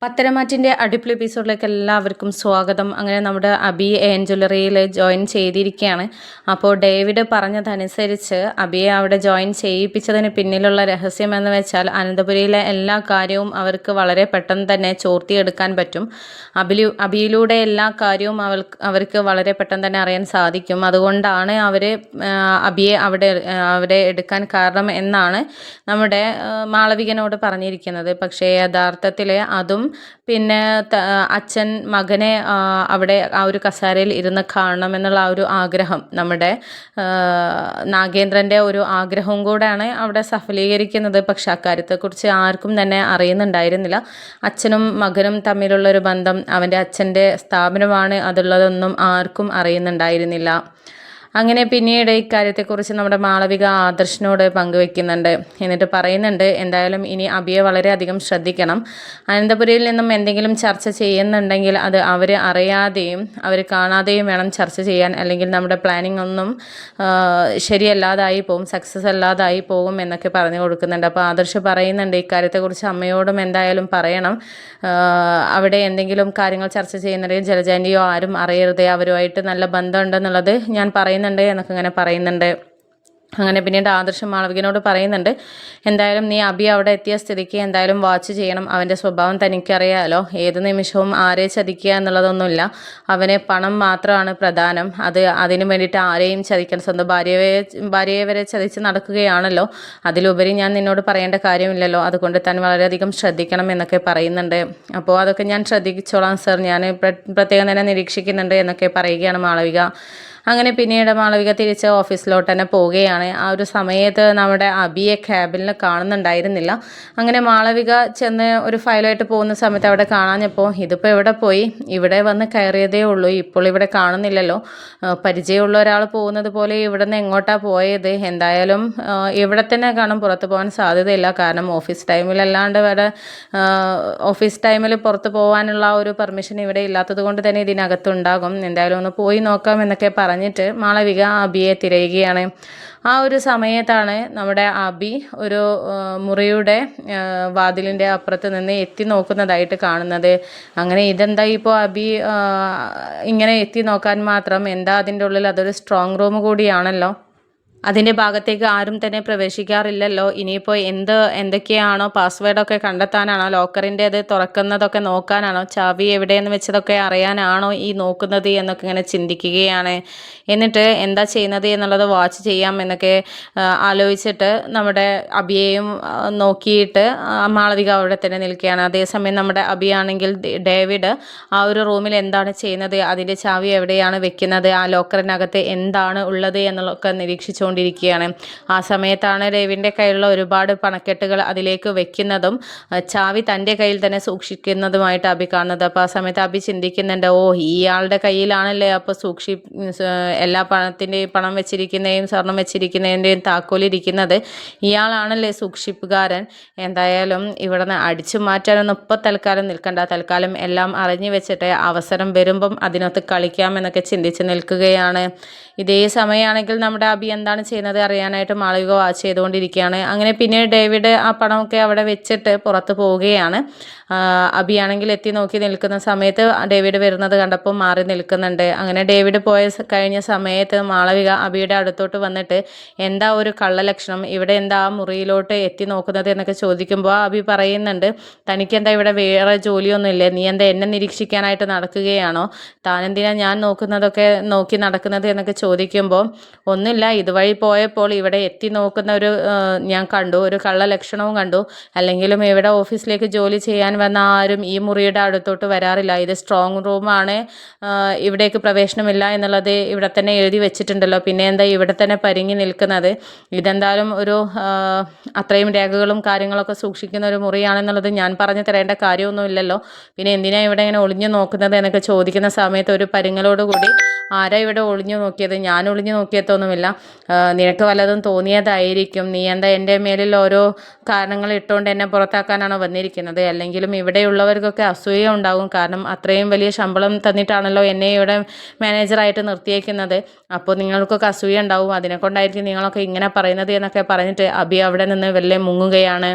പത്തരമാറ്റിൻ്റെ അടിപൊളി എപ്പിസോഡിലേക്ക് എല്ലാവർക്കും സ്വാഗതം. അങ്ങനെ നമ്മുടെ അബി ജ്വല്ലറിയിൽ ജോയിൻ ചെയ്തിരിക്കുകയാണ്. അപ്പോൾ ഡേവിഡ് പറഞ്ഞതനുസരിച്ച് അബിയെ അവിടെ ജോയിൻ ചെയ്യിപ്പിച്ചതിന് പിന്നിലുള്ള രഹസ്യം എന്ന് വെച്ചാൽ അനന്തപുരിയിലെ എല്ലാ കാര്യവും അവർക്ക് വളരെ പെട്ടെന്ന് തന്നെ ചോർത്തിയെടുക്കാൻ പറ്റും. അബിയിലൂടെ എല്ലാ കാര്യവും അവർക്ക് വളരെ പെട്ടെന്ന് തന്നെ അറിയാൻ സാധിക്കും. അതുകൊണ്ടാണ് അവർ അബിയെ അവിടെ എടുക്കാൻ കാരണം എന്നാണ് നമ്മുടെ മാളവികനോട് പറഞ്ഞിരിക്കുന്നത്. പക്ഷേ യഥാർത്ഥത്തിൽ അതും പിന്നെ അച്ഛൻ മകനെ അവിടെ ആ ഒരു കസേരയിൽ ഇരുന്ന് കാണണം എന്നുള്ള ആ ഒരു ആഗ്രഹം, നമ്മുടെ നാഗേന്ദ്രൻ്റെ ഒരു ആഗ്രഹവും കൂടെയാണ് അവിടെ സഫലീകരിക്കുന്നത്. പക്ഷെ അക്കാര്യത്തെക്കുറിച്ച് ആർക്കും തന്നെ അറിയുന്നുണ്ടായിരുന്നില്ല. അച്ഛനും മകനും തമ്മിലുള്ളൊരു ബന്ധം, അവൻ്റെ അച്ഛൻ്റെ സ്ഥാപനമാണ് അതുള്ളതൊന്നും ആർക്കും അറിയുന്നുണ്ടായിരുന്നില്ല. അങ്ങനെ പിന്നീട് ഇക്കാര്യത്തെക്കുറിച്ച് നമ്മുടെ മാളവിക ആദർശിനോട് പങ്കുവെക്കുന്നുണ്ട്. എന്നിട്ട് പറയുന്നുണ്ട്, എന്തായാലും ഇനി അബിയെ വളരെയധികം ശ്രദ്ധിക്കണം. അനന്തപുരിയിൽ നിന്നും എന്തെങ്കിലും ചർച്ച ചെയ്യുന്നുണ്ടെങ്കിൽ അത് അവർ അറിയാതെയും അവർ കാണാതെയും വേണം ചർച്ച ചെയ്യാൻ. അല്ലെങ്കിൽ നമ്മുടെ പ്ലാനിങ് ഒന്നും ശരിയല്ലാതായി പോകും, സക്സസ് അല്ലാതായി പോകും എന്നൊക്കെ പറഞ്ഞു കൊടുക്കുന്നുണ്ട്. അപ്പോൾ ആദർശ് പറയുന്നുണ്ട്, ഇക്കാര്യത്തെക്കുറിച്ച് അമ്മയോടും എന്തായാലും പറയണം. അവിടെ എന്തെങ്കിലും കാര്യങ്ങൾ ചർച്ച ചെയ്യുന്നുണ്ടെങ്കിൽ ജലജാൻ്റെയോ ആരും അറിയരുതേ, അവരുമായിട്ട് നല്ല ബന്ധമുണ്ടെന്നുള്ളത് ഞാൻ പറയുന്നുണ്ട് എന്നൊക്കെ ഇങ്ങനെ പറയുന്നുണ്ട്. അങ്ങനെ പിന്നീട് ആദർശം മാളവികനോട് പറയുന്നുണ്ട്, എന്തായാലും നീ അബി അവിടെ എത്തിയ സ്ഥിതിക്ക് എന്തായാലും വാച്ച് ചെയ്യണം. അവൻ്റെ സ്വഭാവം തനിക്കറിയാമല്ലോ, ഏത് നിമിഷവും ആരെ ചതിക്കുക എന്നുള്ളതൊന്നുമില്ല. അവന് പണം മാത്രമാണ് പ്രധാനം. അതിനു വേണ്ടിയിട്ട് ആരെയും ചതിക്കണം. സ്വന്തം ഭാര്യയെ വരെ ചതിച്ച് നടക്കുകയാണല്ലോ. അതിലുപരി ഞാൻ നിന്നോട് പറയേണ്ട കാര്യമില്ലല്ലോ. അതുകൊണ്ട് താൻ വളരെയധികം ശ്രദ്ധിക്കണം എന്നൊക്കെ പറയുന്നുണ്ട്. അപ്പോൾ അതൊക്കെ ഞാൻ ശ്രദ്ധിച്ചോളാം സർ, ഞാൻ പ്രത്യേകം തന്നെ നിരീക്ഷിക്കുന്നുണ്ട് എന്നൊക്കെ പറയുകയാണ് മാളവിക. അങ്ങനെ പിന്നീട് മാളവിക തിരിച്ച് ഓഫീസിലോട്ട് തന്നെ പോവുകയാണ്. ആ ഒരു സമയത്ത് നമ്മുടെ അബിയെ ക്യാബിനിൽ കാണുന്നുണ്ടായിരുന്നില്ല. അങ്ങനെ മാളവിക ചെന്ന് ഒരു ഫയലായിട്ട് പോകുന്ന സമയത്ത് അവിടെ കാണാഞ്ഞപ്പോൾ, ഇതിപ്പോൾ എവിടെ പോയി, ഇവിടെ വന്ന് കയറിയതേ ഉള്ളൂ, ഇപ്പോൾ ഇവിടെ കാണുന്നില്ലല്ലോ, പരിചയമുള്ള ഒരാൾ പോകുന്നത് പോലെ ഇവിടെ നിന്ന് എങ്ങോട്ടാണ് പോയത്, എന്തായാലും ഇവിടെ തന്നെ കാണും, പുറത്ത് പോകാൻ സാധ്യതയില്ല. കാരണം ഓഫീസ് ടൈമിലല്ലാണ്ട് വേറെ ഓഫീസ് ടൈമിൽ പുറത്ത് പോകാനുള്ള ഒരു പെർമിഷൻ ഇവിടെ ഇല്ലാത്തത് കൊണ്ട് തന്നെ ഇതിനകത്തുണ്ടാകും. എന്തായാലും ഒന്ന് പോയി നോക്കാം എന്നൊക്കെ പറഞ്ഞിട്ട് മാളവിക അബിയെ തിരയുകയാണ്. ആ ഒരു സമയത്താണ് നമ്മുടെ അബി ഒരു മുറിയുടെ വാതിലിൻ്റെ അപ്പുറത്ത് നിന്ന് എത്തി നോക്കുന്നതായിട്ട് കാണുന്നത്. അങ്ങനെ ഇതെന്താ ഇപ്പോൾ അബി ഇങ്ങനെ എത്തി നോക്കാൻ മാത്രം, എന്താ അതിൻ്റെ ഉള്ളിൽ, അതൊരു സ്ട്രോങ് റൂം കൂടിയാണല്ലോ, അതിൻ്റെ ഭാഗത്തേക്ക് ആരും തന്നെ പ്രവേശിക്കാറില്ലല്ലോ. ഇനിയിപ്പോൾ എന്തൊക്കെയാണോ, പാസ്വേഡൊക്കെ കണ്ടെത്താനാണോ, ലോക്കറിൻ്റെ അത് തുറക്കുന്നതൊക്കെ നോക്കാനാണോ, ചാവി എവിടെയെന്ന് വെച്ചതൊക്കെ അറിയാനാണോ ഈ നോക്കുന്നത് എന്നൊക്കെ ഇങ്ങനെ ചിന്തിക്കുകയാണ്. എന്നിട്ട് എന്താ ചെയ്യുന്നത് എന്നുള്ളത് വാച്ച് ചെയ്യാം എന്നൊക്കെ ആലോചിച്ചിട്ട് നമ്മുടെ അബിയെയും നോക്കിയിട്ട് മാളവിക അവിടെ തന്നെ നിൽക്കുകയാണ്. അതേസമയം നമ്മുടെ അബിയാണെങ്കിൽ ഡേവിഡ് ആ ഒരു റൂമിൽ എന്താണ് ചെയ്യുന്നത്, അതിൻ്റെ ചാവി എവിടെയാണ് വെക്കുന്നത്, ആ ലോക്കറിനകത്ത് എന്താണ് ഉള്ളത് എന്നുള്ളതൊക്കെ നിരീക്ഷിച്ചു ിരിക്കുകയാണ്. ആ സമയത്താണ് രവിൻ്റെ കയ്യിലുള്ള ഒരുപാട് പണക്കെട്ടുകൾ അതിലേക്ക് വെക്കുന്നതും ചാവി തൻ്റെ കയ്യിൽ തന്നെ സൂക്ഷിക്കുന്നതുമായിട്ട് അബി കാണുന്നത്. അപ്പോൾ ആ സമയത്ത് അബി ചിന്തിക്കുന്നുണ്ട്, ഇയാളുടെ കയ്യിലാണല്ലേ അപ്പോൾ എല്ലാ പണം വെച്ചിരിക്കുന്നതും സ്വർണം വെച്ചിരിക്കുന്നതിൻ്റെയും താക്കോലിരിക്കുന്നത്, ഇയാളാണല്ലേ സൂക്ഷിപ്പുകാരൻ. എന്തായാലും ഇവിടെ നിന്ന് അടിച്ചു മാറ്റാനൊന്നും ഇപ്പോൾ തൽക്കാലം നിൽക്കണ്ട, തൽക്കാലം എല്ലാം അറിഞ്ഞു വെച്ചിട്ട് അവസരം വരുമ്പം അതിനകത്ത് കളിക്കാമെന്നൊക്കെ ചിന്തിച്ച് നിൽക്കുകയാണ്. ഇതേ സമയമാണെങ്കിൽ നമ്മുടെ അബി എന്താണ് ചെയ്യുന്നത് അറിയാനായിട്ട് മാളവിക വാച്ച് ചെയ്തുകൊണ്ടിരിക്കുകയാണ്. അങ്ങനെ പിന്നെ ഡേവിഡ് ആ പണമൊക്കെ അവിടെ വെച്ചിട്ട് പുറത്ത് പോവുകയാണ്. അബിയാണെങ്കിൽ എത്തി നോക്കി നിൽക്കുന്ന സമയത്ത് ഡേവിഡ് വരുന്നത് കണ്ടപ്പോൾ മാറി നിൽക്കുന്നുണ്ട്. അങ്ങനെ ഡേവിഡ് കഴിഞ്ഞ സമയത്ത് മാളവിക അബിയുടെ അടുത്തോട്ട് വന്നിട്ട്, എന്താ ഒരു കള്ളലക്ഷണം, ഇവിടെ എന്താ ആ മുറിയിലോട്ട് എത്തി നോക്കുന്നത് എന്നൊക്കെ ചോദിക്കുമ്പോൾ അബി പറയുന്നുണ്ട്, തനിക്കെന്താ ഇവിടെ വേറെ ജോലിയൊന്നുമില്ലേ, നീ എന്താ എന്നെ നിരീക്ഷിക്കാനായിട്ട് നടക്കുകയാണോ, താനെന്തിനാ ഞാൻ നോക്കുന്നതൊക്കെ നോക്കി നടക്കുന്നത് എന്നൊക്കെ ചോദിക്കുമ്പോൾ, ഒന്നുമില്ല, ഇതുവഴി പോയപ്പോൾ ഇവിടെ എത്തി നോക്കുന്ന ഞാൻ കണ്ടു, ഒരു കള്ളലക്ഷണവും കണ്ടു. അല്ലെങ്കിലും ഇവിടെ ഓഫീസിലേക്ക് ജോലി ചെയ്യാൻ വന്ന ആരും ഈ മുറിയുടെ അടുത്തോട്ട് വരാറില്ല, ഇത് സ്ട്രോങ് റൂമാണ്, ഇവിടേക്ക് പ്രവേശനമില്ല എന്നുള്ളത് ഇവിടെ തന്നെ എഴുതി വെച്ചിട്ടുണ്ടല്ലോ, പിന്നെ എന്താ ഇവിടെ തന്നെ പരിങ്ങി നിൽക്കുന്നത്, ഇതെന്തായാലും അത്രയും രേഖകളും കാര്യങ്ങളൊക്കെ സൂക്ഷിക്കുന്ന ഒരു മുറിയാണെന്നുള്ളത് ഞാൻ പറഞ്ഞു തരേണ്ട കാര്യമൊന്നുമില്ലല്ലോ, പിന്നെ എന്തിനാണ് ഇവിടെ ഇങ്ങനെ ഒളിഞ്ഞു നോക്കുന്നത് എന്നൊക്കെ ചോദിക്കുന്ന സമയത്ത് ഒരു പരിങ്ങലോടുകൂടി, ആരാ ഇവിടെ ഒളിഞ്ഞു നോക്കിയത്, ഞാൻ ഒളിഞ്ഞു നോക്കിയതൊന്നുമില്ല, നിനക്ക് വല്ലതും തോന്നിയതായിരിക്കും, നീ എന്താ എൻ്റെ മേലിൽ ഓരോ കാരണങ്ങൾ ഇട്ടുകൊണ്ട് എന്നെ പുറത്താക്കാനാണോ വന്നിരിക്കുന്നത്, അല്ലെങ്കിലും ഇവിടെയുള്ളവർക്കൊക്കെ അസൂയ ഉണ്ടാകും, കാരണം അത്രയും വലിയ ശമ്പളം തന്നിട്ടാണല്ലോ എന്നെ ഇവിടെ മാനേജറായിട്ട് നിർത്തിയേക്കുന്നത്, അപ്പോൾ നിങ്ങൾക്കൊക്കെ അസൂയ ഉണ്ടാവും, അതിനെക്കൊണ്ടായിരിക്കും നിങ്ങളൊക്കെ ഇങ്ങനെ പറയുന്നത് എന്നൊക്കെ പറഞ്ഞിട്ട് അബി അവിടെ നിന്ന് വെല്ലെ മുങ്ങുകയാണ്.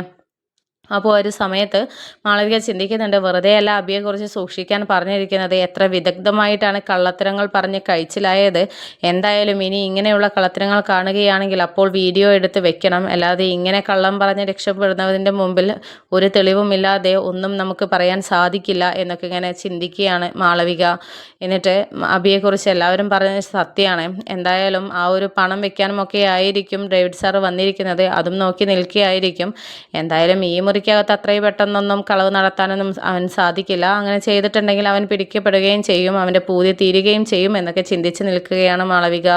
അപ്പോൾ ഒരു സമയത്ത് മാളവിക ചിന്തിക്കുന്നുണ്ട്, വെറുതെയല്ല അബിയെക്കുറിച്ച് സൂക്ഷിക്കാൻ പറഞ്ഞിരിക്കുന്നത്, എത്ര വിദഗ്ധമായിട്ടാണ് കള്ളത്തരങ്ങൾ പറഞ്ഞ് കഴിച്ചിലായത്. എന്തായാലും ഇനി ഇങ്ങനെയുള്ള കള്ളത്തരങ്ങൾ കാണുകയാണെങ്കിൽ അപ്പോൾ വീഡിയോ എടുത്ത് വെക്കണം, അല്ലാതെ ഇങ്ങനെ കള്ളം പറഞ്ഞ് രക്ഷപ്പെടുന്നതിൻ്റെ മുമ്പിൽ ഒരു തെളിവുമില്ലാതെ ഒന്നും നമുക്ക് പറയാൻ സാധിക്കില്ല എന്നൊക്കെ ഇങ്ങനെ ചിന്തിക്കുകയാണ് മാളവിക. എന്നിട്ട് അബിയെക്കുറിച്ച് എല്ലാവരും പറഞ്ഞത് സത്യമാണ്, എന്തായാലും ആ ഒരു പണം വെക്കാനുമൊക്കെ ആയിരിക്കും ഡേവിഡ് സാറ് വന്നിരിക്കുന്നത്, അതും നോക്കി നിൽക്കുകയായിരിക്കും. എന്തായാലും ഈ മുറിക്കകത്ത് അത്രയും പെട്ടെന്നൊന്നും കളവ് നടത്താനൊന്നും അവൻ സാധിക്കില്ല, അങ്ങനെ ചെയ്തിട്ടുണ്ടെങ്കിൽ അവൻ പിടിക്കപ്പെടുകയും ചെയ്യും, അവൻ്റെ പൂതി തീരുകയും ചെയ്യും എന്നൊക്കെ ചിന്തിച്ച് നിൽക്കുകയാണ് മാളവിക.